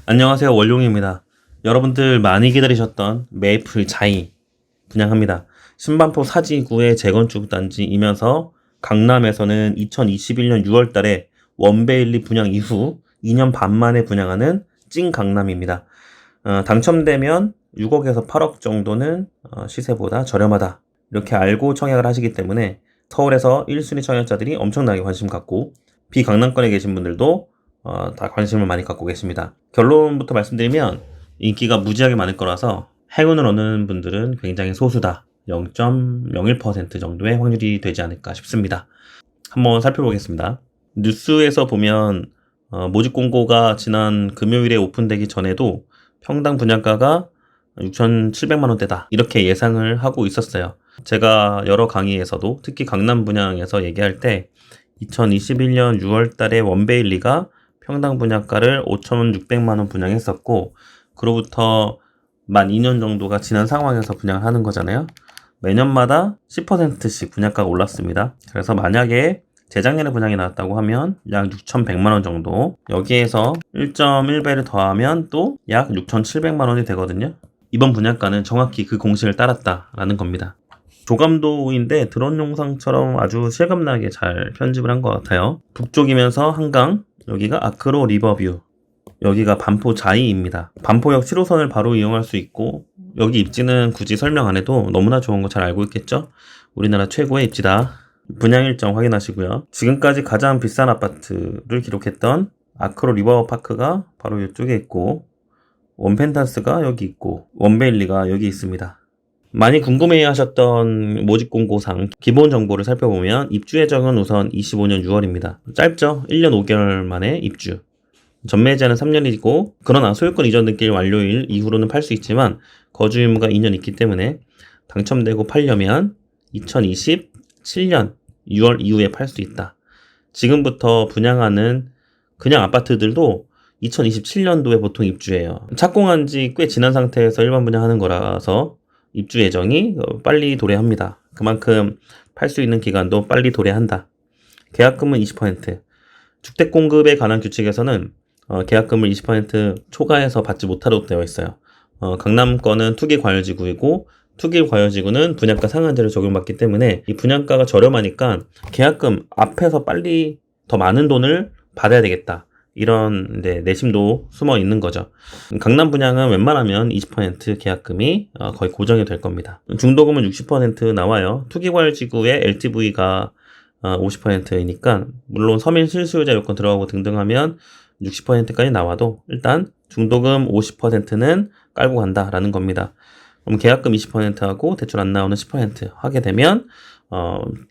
안녕하세요, 원룡입니다. 여러분들 많이 기다리셨던 메이플 자이 분양합니다. 신반포 사지구의 재건축 단지이면서 강남에서는 2021년 6월 달에 원베일리 분양 이후 2년 반 만에 분양하는 찐 강남입니다. 당첨되면 6억에서 8억 정도는 시세보다 저렴하다, 이렇게 알고 청약을 하시기 때문에 서울에서 1순위 청약자들이 엄청나게 관심 갖고 비강남권에 계신 분들도 다 관심을 많이 갖고 계십니다. 결론부터 말씀드리면 인기가 무지하게 많을 거라서 행운을 얻는 분들은 굉장히 소수다. 0.01% 정도의 확률이 되지 않을까 싶습니다. 한번 살펴보겠습니다. 뉴스에서 보면 모집 공고가 지난 금요일에 오픈되기 전에도 평당 분양가가 6,700만 원대다, 이렇게 예상을 하고 있었어요. 제가 여러 강의에서도 특히 강남 분양에서 얘기할 때 2021년 6월 달에 원베일리가 평당 분양가를 5,600만 원 분양했었고, 그로부터 만 2년 정도가 지난 상황에서 분양을 하는 거잖아요. 매년마다 10%씩 분양가가 올랐습니다. 그래서 만약에 재작년에 분양이 나왔다고 하면 약 6,100만 원 정도, 여기에서 1.1배를 더하면 또 약 6,700만 원이 되거든요. 이번 분양가는 정확히 그 공식을 따랐다라는 겁니다. 조감도인데 드론 영상처럼 아주 실감나게 잘 편집을 한 것 같아요. 북쪽이면서 한강, 여기가 아크로 리버뷰, 여기가 반포 자이입니다. 반포역 7호선을 바로 이용할 수 있고, 여기 입지는 굳이 설명 안 해도 너무나 좋은 거 잘 알고 있겠죠? 우리나라 최고의 입지다. 분양 일정 확인하시고요. 지금까지 가장 비싼 아파트를 기록했던 아크로 리버파크가 바로 이쪽에 있고, 원펜타스가 여기 있고, 원베일리가 여기 있습니다. 많이 궁금해하셨던 모집 공고상 기본 정보를 살펴보면 입주 예정은 우선 25년 6월입니다. 짧죠? 1년 5개월 만에 입주. 전매제한은 3년이고, 그러나 소유권 이전 등기 완료일 이후로는 팔 수 있지만 거주 의무가 2년 있기 때문에 당첨되고 팔려면 2027년 6월 이후에 팔 수 있다. 지금부터 분양하는 그냥 아파트들도 2027년도에 보통 입주해요. 착공한 지 꽤 지난 상태에서 일반 분양하는 거라서 입주 예정이 빨리 도래합니다. 그만큼 팔 수 있는 기간도 빨리 도래한다. 계약금은 20%. 주택 공급에 관한 규칙에서는 계약금을 20% 초과해서 받지 못하도록 되어 있어요. 강남권은 투기과열지구이고, 투기과열지구는 분양가 상한제를 적용받기 때문에 이 분양가가 저렴하니까 계약금 앞에서 빨리 더 많은 돈을 받아야 되겠다, 이런 내심도 숨어 있는 거죠. 강남 분양은 웬만하면 20% 계약금이 거의 고정이 될 겁니다. 중도금은 60% 나와요. 투기과열지구의 LTV가 50%이니까 물론 서민 실수요자 요건 들어가고 등등 하면 60%까지 나와도 일단 중도금 50%는 깔고 간다라는 겁니다. 그럼 계약금 20%하고 대출 안 나오는 10% 하게 되면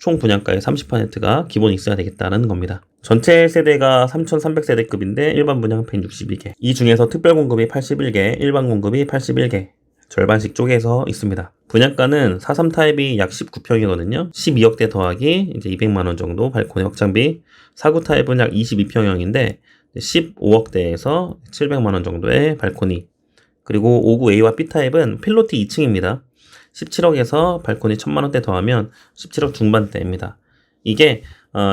총 분양가의 30%가 기본이 있어야 되겠다는 겁니다. 전체 세대가 3,300세대급인데 일반 분양은 162개. 이 중에서 특별 공급이 81개, 일반 공급이 81개. 절반씩 쪼개서 있습니다. 분양가는 4.3 타입이 약 19평이거든요. 12억대 더하기 이제 200만 원 정도 발코니 확장비. 4.9 타입은 약 22평형인데 15억대에서 700만 원 정도의 발코니. 그리고 5.9A와 B타입은 필로티 2층입니다. 17억에서 발코니 1,000만 원대 더하면 17억 중반대입니다. 이게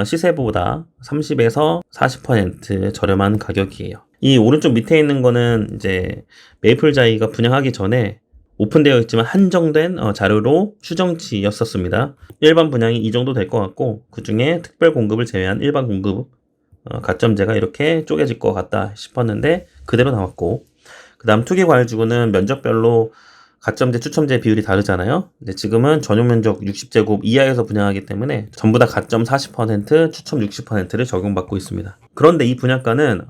시세보다 30에서 40% 저렴한 가격이에요. 이 오른쪽 밑에 있는 거는 이제 메이플자이가 분양하기 전에 오픈되어 있지만 한정된 자료로 추정치였었습니다. 일반 분양이 이 정도 될 것 같고, 그 중에 특별 공급을 제외한 일반 공급 가점제가 이렇게 쪼개질 것 같다 싶었는데 그대로 나왔고, 그 다음 투기과열지구는 면적별로 가점제, 추첨제 비율이 다르잖아요. 근데 지금은 전용 면적 60제곱 이하에서 분양하기 때문에 전부 다 가점 40%, 추첨 60%를 적용받고 있습니다. 그런데 이 분양가는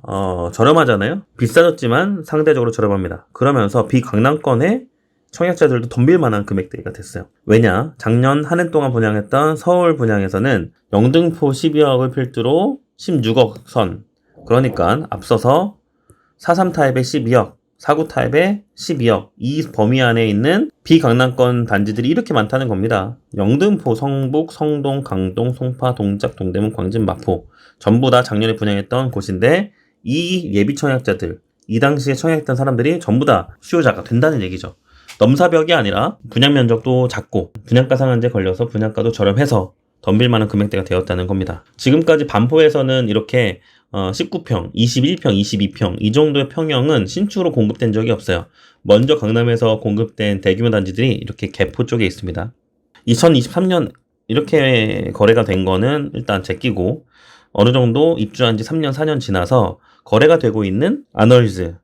저렴하잖아요. 비싸졌지만 상대적으로 저렴합니다. 그러면서 비강남권의 청약자들도 덤빌 만한 금액대가 됐어요. 왜냐? 작년 한 해 동안 분양했던 서울 분양에서는 영등포 12억을 필두로 16억 선, 그러니까 앞서서 4.3 타입의 12억, 4.9 타입의 12억, 이 범위 안에 있는 비강남권 단지들이 이렇게 많다는 겁니다. 영등포, 성북, 성동, 강동, 송파, 동작, 동대문, 광진, 마포 전부 다 작년에 분양했던 곳인데, 이 예비 청약자들, 이 당시에 청약했던 사람들이 전부 다 수요자가 된다는 얘기죠. 넘사벽이 아니라 분양 면적도 작고 분양가 상한제 걸려서 분양가도 저렴해서 덤빌 만한 금액대가 되었다는 겁니다. 지금까지 반포에서는 이렇게 19평, 21평, 22평 이 정도의 평형은 신축으로 공급된 적이 없어요. 먼저 강남에서 공급된 대규모 단지들이 이렇게 개포 쪽에 있습니다. 2023년 이렇게 거래가 된 거는 일단 제끼고 어느 정도 입주한 지 3년, 4년 지나서 거래가 되고 있는 아널즈,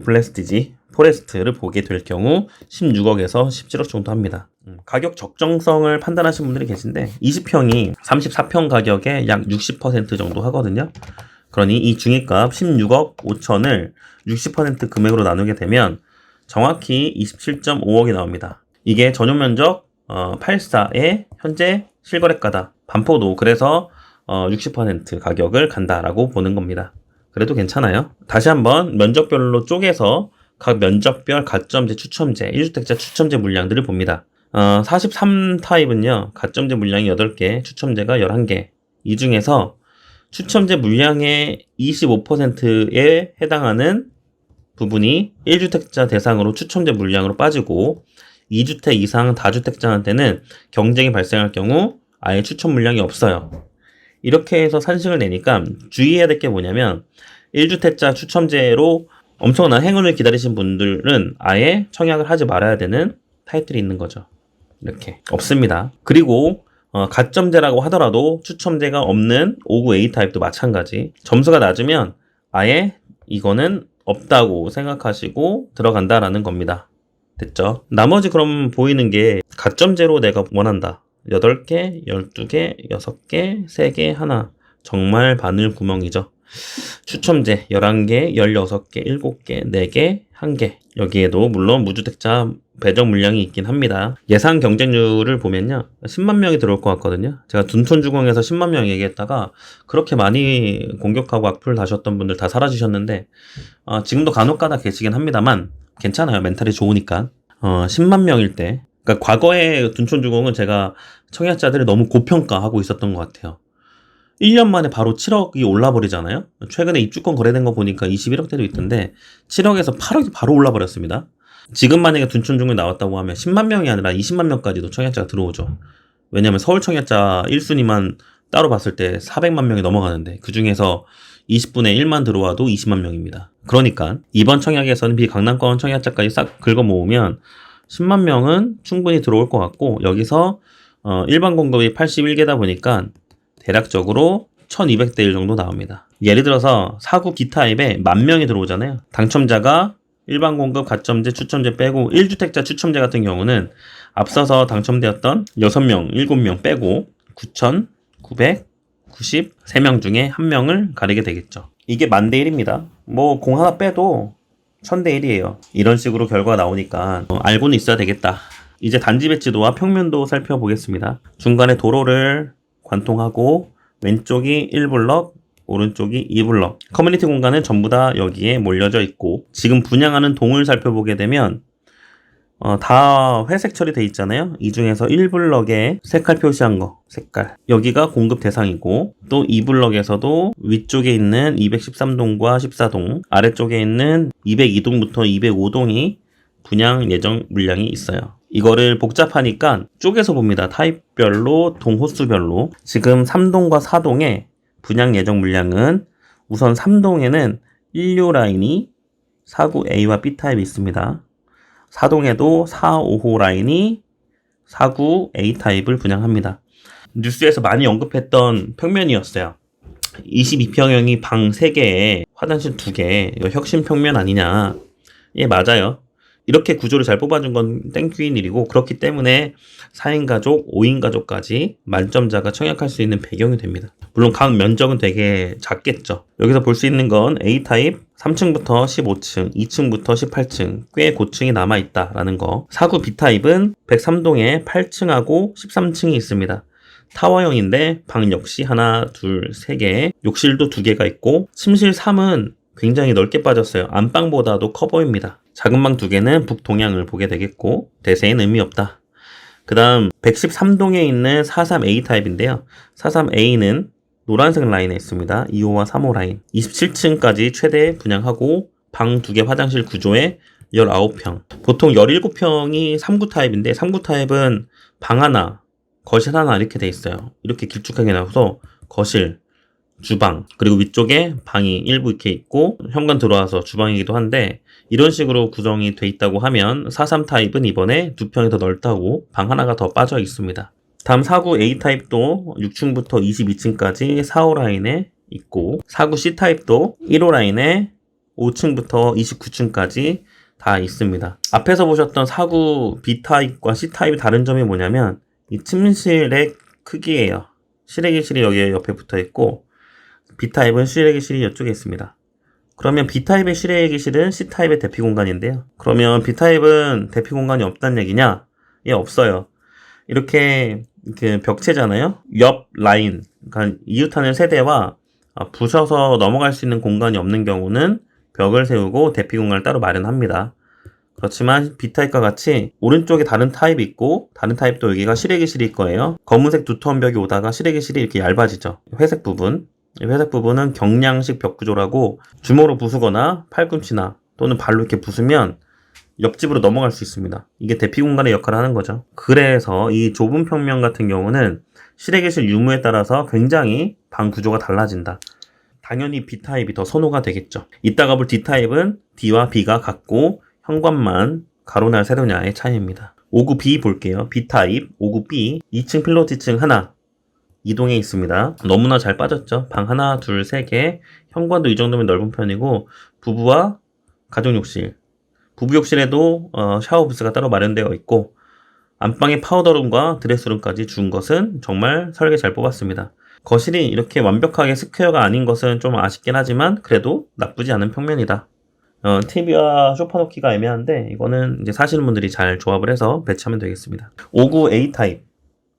플레스티지, 포레스트를 보게 될 경우 16억에서 17억 정도 합니다. 가격 적정성을 판단하시는 분들이 계신데 20평이 34평 가격의 약 60% 정도 하거든요. 그러니 이 중위값 16억 5천을 60% 금액으로 나누게 되면 정확히 27.5억이 나옵니다. 이게 전용 면적 84의 현재 실거래가다. 반포도 그래서 60% 가격을 간다라고 보는 겁니다. 그래도 괜찮아요. 다시 한번 면적별로 쪼개서 각 면적별 가점제 추첨제 1주택자 추첨제 물량들을 봅니다. 43 타입은요. 가점제 물량이 8개, 추첨제가 11개. 이 중에서 추첨제 물량의 25%에 해당하는 부분이 1주택자 대상으로 추첨제 물량으로 빠지고 2주택 이상 다주택자한테는 경쟁이 발생할 경우 아예 추첨 물량이 없어요. 이렇게 해서 산식을 내니까 주의해야 될 게 뭐냐면 1주택자 추첨제로 엄청난 행운을 기다리신 분들은 아예 청약을 하지 말아야 되는 타입들이 있는 거죠. 이렇게 없습니다. 그리고 가점제라고 하더라도 추첨제가 없는 59A 타입도 마찬가지. 점수가 낮으면 아예 이거는 없다고 생각하시고 들어간다라는 겁니다. 됐죠? 나머지 그럼 보이는 게 가점제로 내가 원한다. 8개, 12개, 6개, 3개, 하나. 정말 바늘 구멍이죠. 추첨제 11개, 16개, 7개, 4개, 1개. 여기에도 물론 무주택자 배정 물량이 있긴 합니다. 예상 경쟁률을 보면요. 10만 명이 들어올 것 같거든요. 제가 둔촌주공에서 10만 명 얘기했다가 그렇게 많이 공격하고 악플 다셨던 분들 다 사라지셨는데 지금도 간혹가다 계시긴 합니다만 괜찮아요. 멘탈이 좋으니까. 10만 명일 때 그러니까 과거에 둔촌주공은 제가 청약자들을 너무 고평가하고 있었던 것 같아요. 1년 만에 바로 7억이 올라버리잖아요. 최근에 입주권 거래된 거 보니까 21억대도 있던데 7억에서 8억이 바로 올라버렸습니다. 지금 만약에 둔촌중에 나왔다고 하면 10만 명이 아니라 20만 명까지도 청약자가 들어오죠. 왜냐하면 서울 청약자 1순위만 따로 봤을 때 400만 명이 넘어가는데 그 중에서 20분의 1만 들어와도 20만 명입니다. 그러니까 이번 청약에서는 비강남권 청약자까지 싹 긁어 모으면 10만 명은 충분히 들어올 것 같고 여기서 일반 공급이 81개다 보니까 대략적으로 1200대 1 정도 나옵니다. 예를 들어서 49 B타입에 10,000명이 들어오잖아요. 당첨자가 일반 공급, 가점제, 추첨제 빼고 1주택자 추첨제 같은 경우는 앞서서 당첨되었던 6명, 7명 빼고 9,993명 중에 1명을 가리게 되겠죠. 이게 10,000대 1입니다. 뭐 공 하나 빼도 1000대 1이에요. 이런 식으로 결과가 나오니까 알고는 있어야 되겠다. 이제 단지 배치도와 평면도 살펴보겠습니다. 중간에 도로를 관통하고 왼쪽이 1블럭, 오른쪽이 2블럭. 커뮤니티 공간은 전부 다 여기에 몰려져 있고 지금 분양하는 동을 살펴보게 되면 다 회색 처리돼 있잖아요. 이 중에서 1블럭에 색깔 표시한 거, 색깔. 여기가 공급 대상이고 또 2블럭에서도 위쪽에 있는 213동과 14동, 아래쪽에 있는 202동부터 205동이 분양 예정 물량이 있어요. 이거를 복잡하니까 쪼개서 봅니다. 타입별로, 동 호수별로. 지금 3동과 4동의 분양 예정 물량은 우선 3동에는 16 라인이 49A와 B타입이 있습니다. 4동에도 455 라인이 49A 타입을 분양합니다. 뉴스에서 많이 언급했던 평면이었어요. 22평형이 방 3개에 화장실 2개, 이거 혁신 평면 아니냐. 예, 맞아요. 이렇게 구조를 잘 뽑아준 건 땡큐인 일이고 그렇기 때문에 4인 가족, 5인 가족까지 만점자가 청약할 수 있는 배경이 됩니다. 물론 각 면적은 되게 작겠죠. 여기서 볼 수 있는 건 A타입 3층부터 15층, 2층부터 18층 꽤 고층이 남아있다라는 거. 49 B타입은 103동에 8층하고 13층이 있습니다. 타워형인데 방 역시 하나, 둘, 3개, 욕실도 2개가 있고 침실 3은 굉장히 넓게 빠졌어요. 안방보다도 커 보입니다. 작은 방 2개는 북동향을 보게 되겠고 대세엔 의미 없다. 그 다음 113동에 있는 43A 타입인데요. 43A는 노란색 라인에 있습니다. 2호와 3호 라인. 27층까지 최대 분양하고 방 2개 화장실 구조에 19평. 보통 17평이 39 타입인데 39 타입은 방 하나, 거실 하나 이렇게 돼 있어요. 이렇게 길쭉하게 나와서 거실, 주방, 그리고 위쪽에 방이 일부 이렇게 있고 현관 들어와서 주방이기도 한데 이런 식으로 구성이 돼 있다고 하면 43 타입은 이번에 두 평이 더 넓다고 방 하나가 더 빠져 있습니다. 다음 49 A 타입도 6층부터 22층까지 4호 라인에 있고 49 C 타입도 1호 라인에 5층부터 29층까지 다 있습니다. 앞에서 보셨던 49 B 타입과 C 타입의 다른 점이 뭐냐면 이 침실의 크기예요. 실외기실이 여기 옆에 붙어 있고 B타입은 실외기실이 이쪽에 있습니다. 그러면 B타입의 실외기실은 C타입의 대피 공간인데요. 그러면 B타입은 대피 공간이 없다는 얘기냐? 예, 없어요. 이렇게 벽체잖아요. 옆 라인, 그러니까 이웃하는 세대와 부셔서 넘어갈 수 있는 공간이 없는 경우는 벽을 세우고 대피 공간을 따로 마련합니다. 그렇지만 B타입과 같이 오른쪽에 다른 타입이 있고 다른 타입도 여기가 실외기실일 거예요. 검은색 두터운 벽이 오다가 실외기실이 이렇게 얇아지죠. 회색 부분. 이 회색 부분은 경량식 벽 구조라고 주먹으로 부수거나 팔꿈치나 또는 발로 이렇게 부수면 옆집으로 넘어갈 수 있습니다. 이게 대피 공간의 역할을 하는 거죠. 그래서 이 좁은 평면 같은 경우는 실외기실 유무에 따라서 굉장히 방 구조가 달라진다. 당연히 B타입이 더 선호가 되겠죠. 이따가 볼 D타입은 D와 B가 같고 현관만 가로냐 세로냐의 차이입니다. 59B 볼게요. B타입 59B 2층 필로티층 하나 이동해 있습니다. 너무나 잘 빠졌죠. 방 하나, 둘, 세 개. 현관도 이 정도면 넓은 편이고 부부와 가족욕실. 부부욕실에도 샤워 부스가 따로 마련되어 있고 안방에 파우더룸과 드레스룸까지 준 것은 정말 설계 잘 뽑았습니다. 거실이 이렇게 완벽하게 스퀘어가 아닌 것은 좀 아쉽긴 하지만 그래도 나쁘지 않은 평면이다. TV와 소파 놓기가 애매한데 이거는 이제 사시는 분들이 잘 조합을 해서 배치하면 되겠습니다. 59A 타입.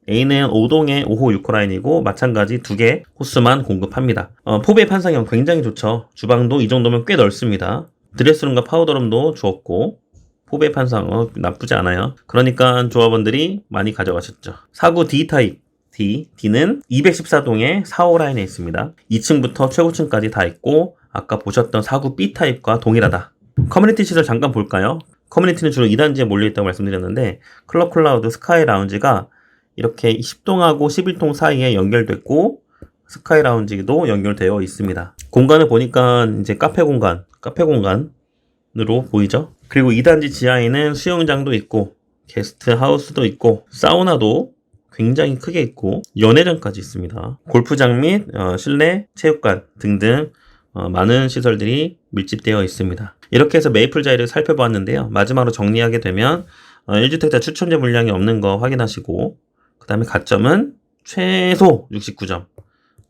A는 5동의 5호 6호 라인이고 마찬가지 2개 호스만 공급합니다. 포베 판상형 굉장히 좋죠. 주방도 이 정도면 꽤 넓습니다. 드레스룸과 파우더룸도 주었고 포베 판상 나쁘지 않아요. 그러니까 조합원들이 많이 가져가셨죠. 49 D 타입. D는 214동의 4호 라인에 있습니다. 2층부터 최고층까지 다 있고 아까 보셨던 49 B 타입과 동일하다. 커뮤니티 시설 잠깐 볼까요? 커뮤니티는 주로 2단지에 몰려있다고 말씀드렸는데 클럽 클라우드 스카이 라운지가 이렇게 10동하고 11동 사이에 연결됐고 스카이 라운지도 연결되어 있습니다. 공간을 보니까 이제 카페 공간으로 보이죠? 그리고 2단지 지하에는 수영장도 있고 게스트 하우스도 있고 사우나도 굉장히 크게 있고 연회장까지 있습니다. 골프장 및 실내 체육관 등등 많은 시설들이 밀집되어 있습니다. 이렇게 해서 메이플 자이를 살펴보았는데요. 마지막으로 정리하게 되면 1주택자 추천제 물량이 없는 거 확인하시고 그 다음에 가점은 최소 69점.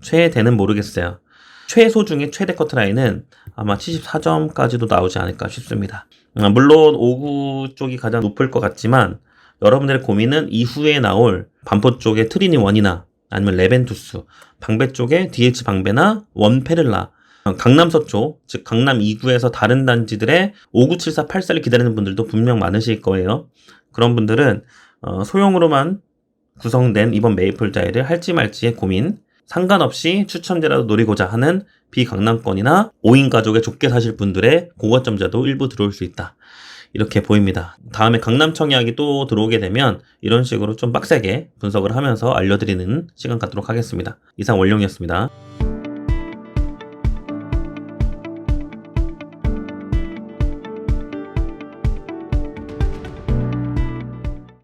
최대는 모르겠어요. 최소 중에 최대 커트라인은 아마 74점까지도 나오지 않을까 싶습니다. 물론 59 쪽이 가장 높을 것 같지만 여러분들의 고민은 이후에 나올 반포 쪽의 트리니 원이나 아니면 레벤투스, 방배 쪽의 DH 방배나 원페를라, 강남 서쪽, 즉 강남 2구에서 다른 단지들의 5974, 84를 기다리는 분들도 분명 많으실 거예요. 그런 분들은 소형으로만 구성된 이번 메이플 자이를 할지 말지의 고민, 상관없이 추첨제라도 노리고자 하는 비강남권이나 5인 가족에 좁게 사실 분들의 고가점자도 일부 들어올 수 있다. 이렇게 보입니다. 다음에 강남청 이야기 또 들어오게 되면 이런 식으로 좀 빡세게 분석을 하면서 알려드리는 시간 갖도록 하겠습니다. 이상 원룡이었습니다.